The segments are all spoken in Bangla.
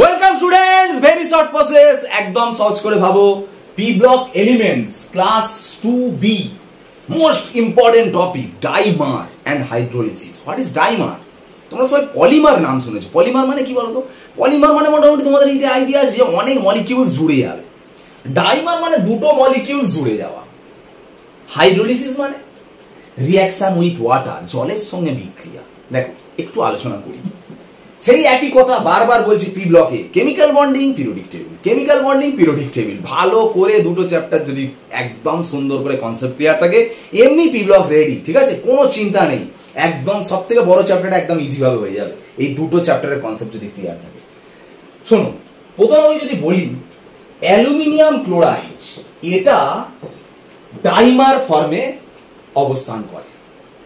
Welcome students, very short process, একদম সহজ করে ভাবো। P block elements class 2B, most important topic dimer and hydrolysis. What is dimer? তোমরা সবাই পলিমার নাম শুনেছো। পলিমার মানে কি বলতো? পলিমার মানে মোটামুটি তোমাদের এইটা আইডিয়া আছে যে অনেক মলিকিউলস জুড়ে যাবে। ডাইমার মানে দুটো মলিকিউলস জুড়ে যাওয়া। হাইড্রোলিসিস মানে রিঅ্যাকশন উইথ ওয়াটার, জলের সঙ্গে বিক্রিয়া। দেখো একটু আলোচনা করি। সেই একই কথা বারবার বলছি পি ব্লকে, chemical bonding, periodic table, chemical bonding, periodic table. ভালো করে দুটো চ্যাপ্টার যদি একদম সুন্দর করে কনসেপ্ট ক্লিয়ার থাকে, এমনি পি ব্লক রেডি। ঠিক আছে, কোনো চিন্তা নেই, একদম সব থেকে বড় চ্যাপ্টারটা একদম ইজি ভাবে হয়ে যাবে এই দুটো চ্যাপ্টারের কনসেপ্ট যদি ক্লিয়ার থাকে। শোনো, প্রথমে আমি যদি বলি অ্যালুমিনিয়াম ক্লোরাইড, এটা ডাইমার ফর্মে অবস্থান করে।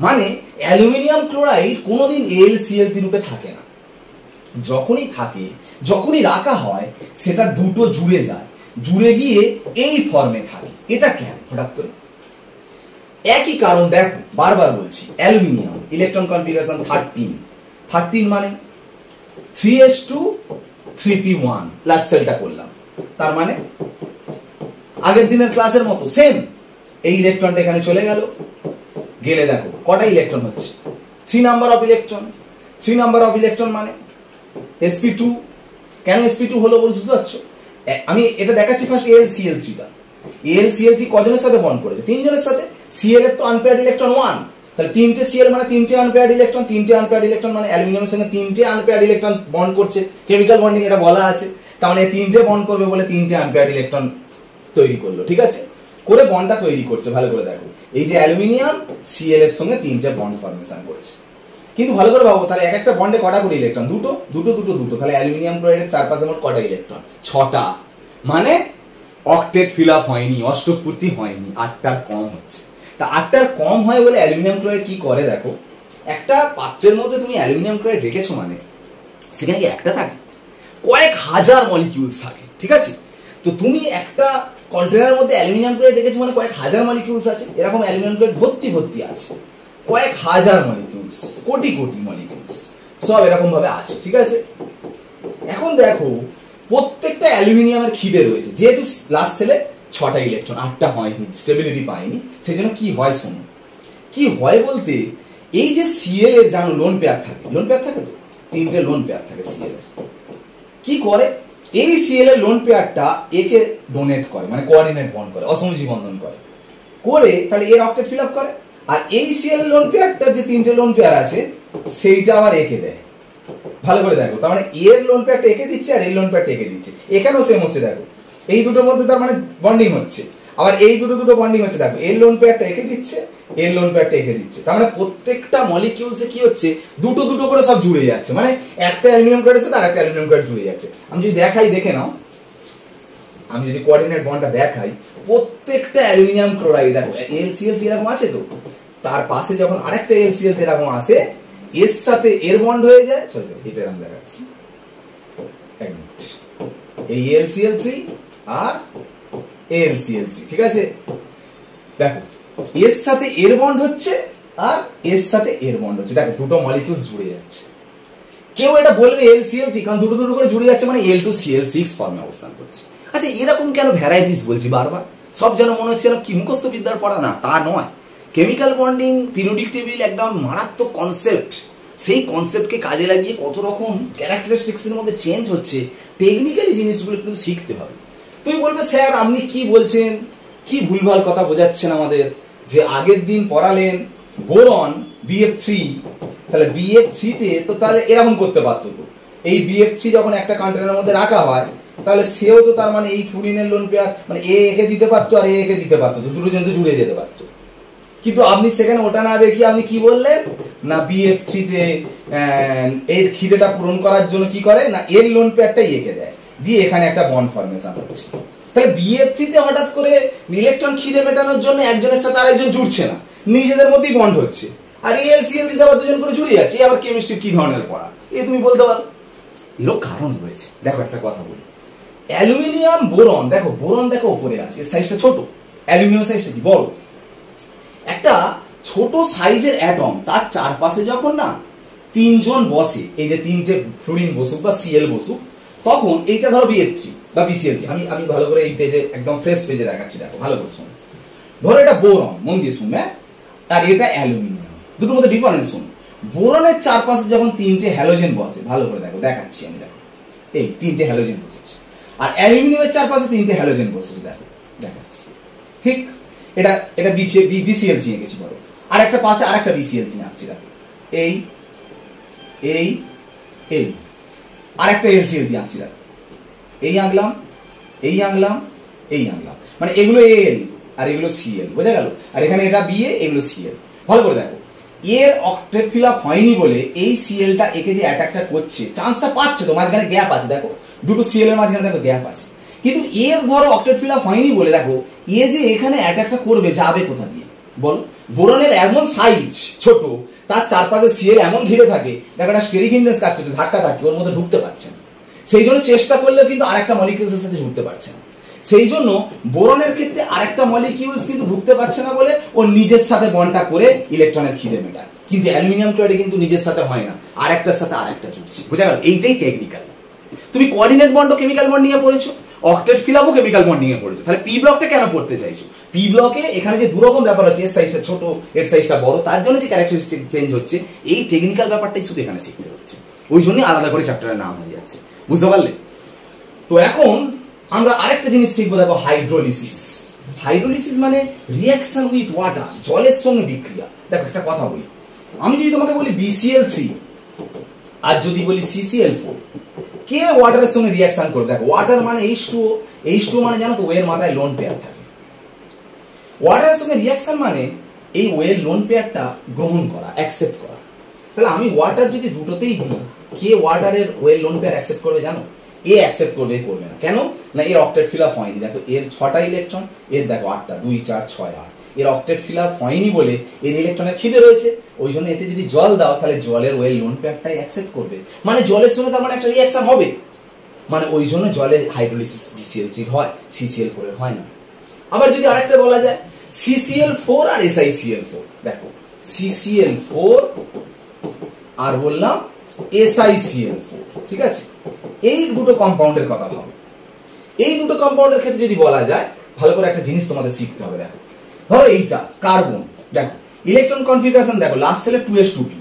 মানে অ্যালুমিনিয়াম ক্লোরাইড কোনোদিন AlCl3 রূপে থাকে না। যখনই থাকে, যখনই রাখা হয়, সেটা দুটো জুড়ে যায়, জুড়ে গিয়ে এই ফর্মে থাকে। এটা কেন হঠাৎ করে? একই কারণ। দেখো বারবার বলছি, অ্যালুমিনিয়াম ইলেকট্রন কনফিগারেশন 13 মানে 3s2 3p1 লাস্ট সেলটা করলাম। তার মানে আগের দিনের ক্লাসের মতো সেম, এই ইলেকট্রনটা এখানে চলে গেল, গেলে দেখো কটা ইলেকট্রন হচ্ছে, 3 number of electron. 3 number of electron মানে sp2। কেন sp2 হলো বল, বুঝতে পারছো? আমি এটা দেখাচ্ছি ফার্স্ট AlCl3 টা। AlCl3 কজনের সাথে বন্ড করেছে? 3 জনের সাথে। Cl এর তো আনপেয়ার্ড ইলেকট্রন 1, তাহলে 3টে Cl মানে 3টে আনপেয়ার্ড ইলেকট্রন। 3টে আনপেয়ার্ড ইলেকট্রন মানে অ্যালুমিনিয়ামের সঙ্গে 3টে আনপেয়ার্ড ইলেকট্রন বন্ড করছে। কেমিক্যাল বন্ডিং এটা বলা আছে, তার মানে 3টে বন্ড করবে বলে 3টে আনপেয়ার্ড ইলেকট্রন তৈরি করলো। ঠিক আছে, করে বন্ডটা তৈরি করছে। ভালো করে দেখো, এই যে অ্যালুমিনিয়াম Cl এর সঙ্গে 3টে বন্ড ফর্মেশন করেছে। কিন্তু ভালো করে ভাবো, তাহলে এক একটা বন্ডে কটা করে ইলেকট্রন? দুটো দুটো দুটো দুটো। তাহলে অ্যালুমিনিয়াম ক্লোরাইডের চারপাশে মোট কটা ইলেকট্রন? 6টা। মানে অক্টেট ফিল আপ হয়নি, অষ্টপূর্তি হয়নি, 8টার কম হচ্ছে। তা 8টার কম হয় বলে অ্যালুমিনিয়াম ক্লোরাইড কি করে দেখো, একটা পাত্রের মধ্যে তুমি অ্যালুমিনিয়াম ক্লোরাইড রেখেছো মানে সেখানে কি একটা থাকে? কয়েক হাজার মলিকিউলস থাকে। ঠিক আছে, তো তুমি একটা কন্টেনারের মধ্যে অ্যালুমিনিয়াম ক্লোরাইড রেখেছো মানে কয়েক হাজার মলিকিউলস আছে। এরকম অ্যালুমিনিয়াম ক্লোরাইড ভর্তি ভর্তি আছে, কয়েক হাজার মলিকিউলস, কোটি কোটি মলিকিউলস সব এরকম ভাবে আছে। ঠিক আছে, এখন দেখো প্রত্যেকটা অ্যালুমিনিয়ামের খিদে রয়েছে। যেহেতু লাস্ট সেলে 6টা ইলেকট্রন, 8টা হয়নি, স্টেবিলিটি পায়নি, সেই জন্য কি হয় শোনো। কি হয় বলতে, এই যে Cl এর জানো লোন পেয়ার থাকে, লোন পেয়ার থাকে তো 3টে লোন পেয়ার থাকে Cl এর। কি করে এই Cl এর লোন পেয়ারটা একে ডোনেট করে, মানে কোঅর্ডিনেট বন্ড করে, অসমজী বন্ধন করে, করে তাহলে এর অক্টেট ফিল আপ করে। আর এই Cl লোন পেয়ারটার যে 3টে লোন পেয়ার আছে সেইটা আবার একে দেয়। ভালো করে দেখো, তার মানে এর লোন পেয়ারটা একে দিচ্ছে আর এই লোন পেয়ারটা একে দিচ্ছে। এখানেও সেম হচ্ছে, দেখো এই দুটোর মধ্যে তার মানে বন্ডিং হচ্ছে, আবার এই দুটো বন্ডিং হচ্ছে। দেখো এর লোন পেয়ারটা একে দিচ্ছে, এর লোন পেয়ারটা একে দিচ্ছে। তার মানে প্রত্যেকটা মলিকিউলসে কি হচ্ছে, দুটো দুটো করে সব জুড়ে যাচ্ছে। মানে একটা অ্যালুমিনিয়াম ক্লোরাইডের সাথে আরেকটা অ্যালুমিনিয়াম ক্লোরাইড জুড়ে যাচ্ছে। আমি যদি দেখাই, দেখে নাও, আমি যদি কোঅর্ডিনেট বন্ডটা দেখাই, প্রত্যেকটা অ্যালুমিনিয়াম ক্লোরাইড দেখো AlCl3 এরকম আছে, তো তার পাশে যখন আরেকটা AlCl3 এরকম আসে, এর সাথে এর বন্ড হয়ে যায়। সরি এটা আমি দেখাচ্ছি, এক মিনিট। এই AlCl3 আর AlCl3, ঠিক আছে, দেখো এর সাথে এর বন্ড হচ্ছে আর এর সাথে এর বন্ড হচ্ছে। দেখো দুটো মলিকিউলস জুড়ে যাচ্ছে। কেউ এটা বলবে AlCl3, কারণ দুটো দুটো করে জুড়ে যাচ্ছে মানে Al2Cl6 ফর্মে অবস্থান করছে। আচ্ছা এরকম কেন ভ্যারাইটিস বলছি বারবার? সব যেন মনে হচ্ছে কি মুখস্থ বিদ্যার পড়া, না তা নয়। কেমিক্যাল বন্ডিং, পিরিয়ডিক টেবিল একদম মারাত্মক কনসেপ্ট। সেই কনসেপ্টকে কাজে লাগিয়ে কত রকম ক্যারেক্টারিস্টিক্স এর মধ্যে চেঞ্জ হচ্ছে, টেকনিক্যালি জিনিসগুলো কিন্তু শিখতে হবে। তুমি বলবে স্যার আপনি কি বলছেন, কি ভুলভাল কথা বোঝাচ্ছেন আমাদের। যে আগের দিন পড়ালেন বোরন BF3, তাহলে BF3 তে তো তাহলে এরকম করতে পারতো। তো এই BF3 যখন একটা কন্টেনারের মধ্যে রাখা হয়, তাহলে সেও তো তার মানে এই ফ্লুরিনের লোন পেয়ার মানে একে দিতে পারতো আর একে দিতে পারতো, তো দুটো জন তো জুড়ে যেতে পারতো। কিন্তু আপনি সেখানে ওটা না দেখিয়ে আপনি কি বললেন, না BF3 তে এর খিদেটা পূরণ করার জন্য কি করে, না এর লোন পেয়ারটাই একে দেয়, দিয়ে এখানে একটা বন্ড ফর্মেশন হচ্ছে। তাহলে BF3 তে হঠাৎ করে ইলেকট্রন খিদে মেটানোর জন্য একজনের সাথে আরেকজন জুড়ছে না, নিজেদের মধ্যেই বন্ড হচ্ছে। আর AlCl দিতে আবার দুজন করে জুড়ে যাচ্ছে। আবার কেমিস্ট্রি কি ধরনের পড়া এ তুমি বলতে পারো? এরও কারণ রয়েছে। দেখো একটা কথা বলি, অ্যালুমিনিয়াম বোরন, দেখো বোরন দেখো উপরে আছে, এর সাইজটা ছোট, অ্যালুমিনিয়াম সাইজটা কি বড়। একটা ছোট সাইজের অ্যাটম, তার চারপাশে যখন না 3জন বসে, এই যে 3টে ফ্লুরিন বসুক বা Cl বসুক, তখন এইটা ধরো BF3 বা BCl3, আমি ভালো করে এই পেজে একদম ফ্রেশ পেজে দেখাচ্ছি, দেখো ভালো করে শোনো। ধরো এটা বোরন, মন দিয়ে শুনবে, আর এটা অ্যালুমিনিয়াম, দুটোর মধ্যে ডিফারেন্স শুন। বোরনের চারপাশে যখন তিনটে হ্যালোজেন বসে, ভালো করে দেখো, দেখাচ্ছি আমি, দেখো এই তিনটে হ্যালোজেন বসেছে, আর অ্যালুমিনিয়ামের চারপাশে তিনটে হ্যালোজেন বসেছে, দেখো দেখাচ্ছি, ঠিক। এটা BCl3 এঁকেছি, বলো আর একটা পাশে আর একটা BCl3 আঁকছি, দেখো এই এই এই আর একটা LCl3 আঁকছি, দেখো এই আঁকলাম, এই আঁকলাম, এই আঁকলাম, মানে এগুলো Al আর এগুলো Cl, বোঝা গেল? আর এখানে এটা Ba, এগুলো Cl। ভালো করে দেখো, এর অক্টেট ফিল আপ হয়নি বলে এই Clটা একে যে অ্যাটাকটা করছে, চান্সটা পাচ্ছে তো, মাঝখানে গ্যাপ আছে, দেখো দুটো Cl এর মাঝখানে দেখো গ্যাপ আছে, কিন্তু এর ধরো অক্টেট ফিল আপ হয়নি বলে দেখো এ যে এখানে অ্যাটাকটা করবে, যাবে কোথা দিয়ে বলো? বোরনের এমন সাইজ ছোট, তার চারপাশে Cl এমন ঘিরে থাকে, দেখো একটা স্টেরিক ইনডেন্স কাজ করছে, ধাক্কা থাকে, ওর মধ্যে ঢুকতে পারছে না, সেই জন্য চেষ্টা করলেও কিন্তু আরেকটা মলিকিউলসের সাথে ঢুকতে পারছে না। সেই জন্য বোরনের ক্ষেত্রে আরেকটা মলিকিউলস কিন্তু ঢুকতে পারছে না বলে ও নিজের সাথে বন্ডটা করে ইলেকট্রনের খিদে মেটায়, কিন্তু অ্যালুমিনিয়াম ক্লোরাইডে কিন্তু নিজের সাথে হয় না, আরেকটার সাথে আরেকটা জুড়ছে, বুঝা গেল? এইটাই টেকনিক্যাল। তুমি কোঅর্ডিনেট বন্ডও কেমিক্যাল বন্ড নিয়ে পড়েছো, অক্টেট ফিলাপও কেমিক্যাল বন্ড নিয়ে পড়েছো, তাহলে পি ব্লকটা কেন পড়তে চাইছো? পি ব্লকে এখানে যে দুরকম ব্যাপার আছে, এর সাইজটা ছোট, এর সাইজটা বড়, তার জন্য যে ক্যারেক্টারিস্টিক চেঞ্জ হচ্ছে, এই টেকনিক্যাল ব্যাপারটাই শুধু এখানে শিখতে হচ্ছে, ওই জন্যই আলাদা করে চ্যাপ্টারের নাম হয়ে যাচ্ছে, বুঝতে পারলে? তো এখন আমরা আরেকটা জিনিস শিখবো, দেখো হাইড্রোলিসিস। হাইড্রোলিসিস মানে রিঅ্যাকশন উইথ ওয়াটার, জলের সঙ্গে বিক্রিয়া। দেখো একটা কথা বলি, আমি যদি তোমাকে বলি BCl3 আর যদি বলি CCl4, কে ওয়াটারের সঙ্গে রিঅ্যাকশন করবে? দেখো ওয়াটার মানে H2O, H2O মানে জানো তো ওয়ের মাথায় লোন পেয়ার থাকে, ওয়াটারের সঙ্গে রিঅ্যাকশন মানে এই ওয়ের লোন পেয়ারটা গ্রহণ করা, অ্যাকসেপ্ট করা। তাহলে আমি ওয়াটার যদি দুটোতেই দিই, কে ওয়াটারের ওয়ের লোন পেয়ার অ্যাকসেপ্ট করবে জানো? এ অ্যাকসেপ্ট করবে, করবে না। কেন না? এর অক্টেট ফিল আপ হয়নি, দেখো এর 6টা ইলেকট্রন, এর দেখো 8টা, 2 4 6 8, এর অক্টেট ফিল আপ হয়নি বলে এর ইলেকট্রনের খিদে রয়েছে, ওই জন্য এতে যদি জল দাও তাহলে জলের ওয়েল লোন পেয়ারটাই অ্যাকসেপ্ট করবে, মানে জলের সঙ্গে তার মানে একটা রিঅ্যাকশন হবে, মানে ওই জন্য জলে হাইড্রোলিসিস BCl3 হয়, CCl4 এর হয় না। আবার যদি আরেকটা বলা যায় CCl4 আর SiCl4, দেখো CCl4 আর বললাম SiCl4, ঠিক আছে? এই দুটো কম্পাউন্ডের কথা ভাবো, এই দুটো কম্পাউন্ডের ক্ষেত্রে যদি বলা যায়, ভালো করে একটা জিনিস তোমাদের শিখতে হবে। দেখো ধরো এইটা কার্বন, দেখো ইলেকট্রন কনফিগারেশন দেখো, লাস্ট সেলে 2s2p,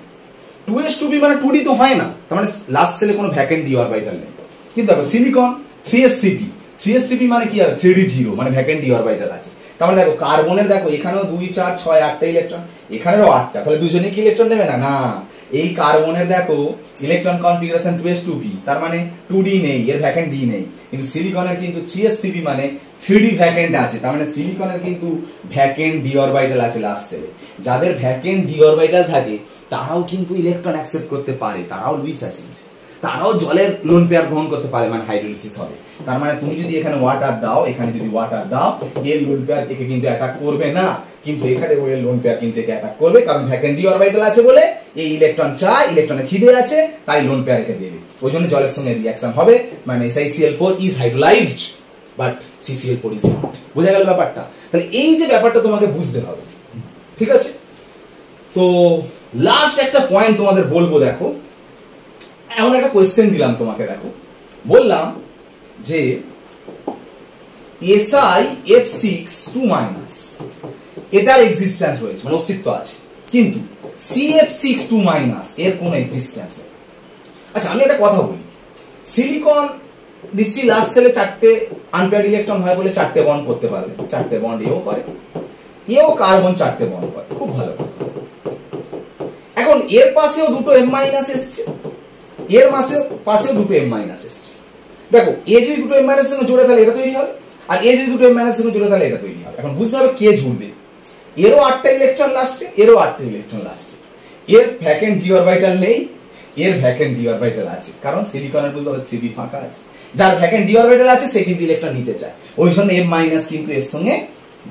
2s2p মানে 2d তো হয় না, তার মানে লাস্ট সেলে কোনো ভ্যাকেন্ট ডি অরবিটাল নেই। কিন্তু দেখো সিলিকন 3s3p, 3s3p মানে কি হবে? 3d0, মানে ভ্যাকেন্ট ডি অরবিটাল আছে। তার মানে দেখো কার্বনের দেখো এখানেও 2 4 6 8টা ইলেকট্রন, এখানেও 8টা, তাহলে দুজনে কি ইলেকট্রন নেবে না? না, এই কার্বনের দেখো ইলেকট্রন কনফিগারেশন 2s2p, তার মানে 2d নেই, এর ভ্যাকেন্ট d নেই। কিন্তু সিলিকনের কিন্তু 3s3p মানে 3d ভ্যাকেন্ট আছে, তার মানে সিলিকনের কিন্তু ভ্যাকেন্ট d অরবিটাল আছে লাস্ট সেলে। যাদের ভ্যাকেন্ট d অরবিটাল থাকে তারাও কিন্তু ইলেকট্রন অ্যাকসেপ্ট করতে পারে, তারাও লুইস অ্যাসিড, তারাও জলের লোন পেয়ার গ্রহণ করতে পারে, মানে হাইড্রোলিসিস হবে। তার মানে তুমি যদি এখানে ওয়াটার দাও, এখানে যদি ওয়াটার দাও, এর লোন পেয়ার একে কিন্তু অ্যাটাক করবে না, কিন্তু এখানে ওই লোন পেয়ার কিন্তু একে অ্যাটাক করবে, কারণ ভ্যাকেন্ট ডি অরবিটাল আছে বলে এই ইলেকট্রন চায়, ইলেকট্রনের খিদে আছে, তাই লোন পেয়ার একে দেবে, ওই জন্য জলের সঙ্গে রিঅ্যাকশন হবে, মানে SiCl4 is hydrolysed but CCl4 is not. বোঝা গেল ব্যাপারটা? তাহলে এই যে ব্যাপারটা তোমাকে বুঝতে হবে, ঠিক আছে? তো লাস্ট একটা পয়েন্ট তোমাদের বলবো, দেখো এমন একটা কোয়েশ্চেন দিলাম তোমাকে, দেখো বললাম যে SiF6 এটার এক্সিস্টেন্স রয়েছে, মানে অস্তিত্ব আছে, কিন্তু CF6 এর কোনো এক্সিস্টেন্স নেই। আচ্ছা আমি একটা কথা বলি, সিলিকন নিশ্চয়ই লাস্ট সেলে 4টে আনপেয়ার্ড ইলেকট্রন হয় বলে 4টে বন্ড করতে পারবে, 4টে বন্ড এও করে, এও কার্বন 4টে বন্ড করে, খুব ভালো কথা। এখন এর পাশেও দুটো M- এসছে, এর পাশেও দুটো M- এসছে, দেখো এ যদি দুটো M- এর সঙ্গে জুড়ে তাহলে এটা তৈরি হবে, আর এ যদি দুটো M- এর সঙ্গে জুড়ে তাহলে এটা তৈরি হবে। এখন বুঝতে হবে কে জুড়বে, এরও 8টা ইলেকট্রন লাস্টে, এরও 8টা ইলেকট্রন লাস্টে, এর ভ্যাকেন্ট ডি অরবিটাল নেই, এর ভ্যাকেন্ট ডি অরবিটাল আছে, কারণ সিলিকনের বুঝতে হবে 3d ফাঁকা আছে, যার ভ্যাকেন্ট ডি অরবিটাল আছে সে কিন্তু ইলেকট্রন নিতে চায়, ওই জন্য M- কিন্তু এর সঙ্গে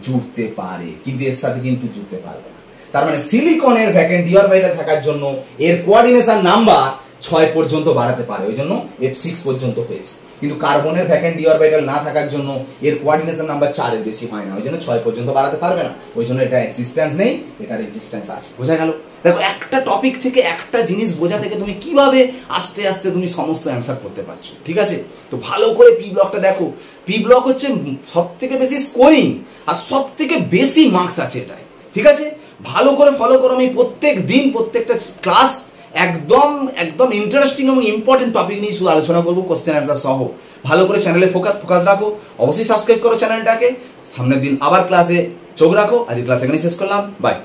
জুড়তে পারে, কিন্তু এর সাথে কিন্তু জুড়তে পারবে না। তার মানে সিলিকনের ভ্যাকেন্ট ডি অরবিটাল থাকার জন্য এর কোঅর্ডিনেশন নাম্বার 6 পর্যন্ত বাড়াতে পারে, ওই জন্য F6 পর্যন্ত হয়েছে। কিন্তু কার্বনের ভ্যাকেন্ট ডি অরবিটাল না থাকার জন্য এর কোঅর্ডিনেশন নাম্বার 4 এর বেশি হয় না, ওই জন্য 6 পর্যন্ত বাড়াতে পারবে না, ওই জন্য এটা এক্সিস্টেন্স নেই, এটার এক্সিস্টেন্স আছে। বোঝা গেল? দেখো একটা টপিক থেকে একটা জিনিস বোঝা থেকে তুমি কিভাবে আস্তে আস্তে তুমি সমস্ত অ্যান্সার করতে পারছো। ঠিক আছে, তো ভালো করে পি ব্লকটা দেখো। পি ব্লক হচ্ছে সব থেকে বেশি স্কোরিং আর সব থেকে বেশি মার্কস আছে এটাই। ঠিক আছে, ভালো করে ফলো করো। আমি প্রত্যেক দিন প্রত্যেকটা ক্লাস একদম একদম ইন্টারেস্টিং এবং ইম্পর্টেন্ট টপিক নিয়ে শুধু আলোচনা করবো, কোশ্চেন অ্যান্সার সহ। ভালো করে চ্যানেলে ফোকাস রাখো, অবশ্যই সাবস্ক্রাইব করো চ্যানেলটাকে। সামনের দিন আবার ক্লাসে চোখ রাখো। আজ ক্লাস এখানে শেষ করলাম, বাই।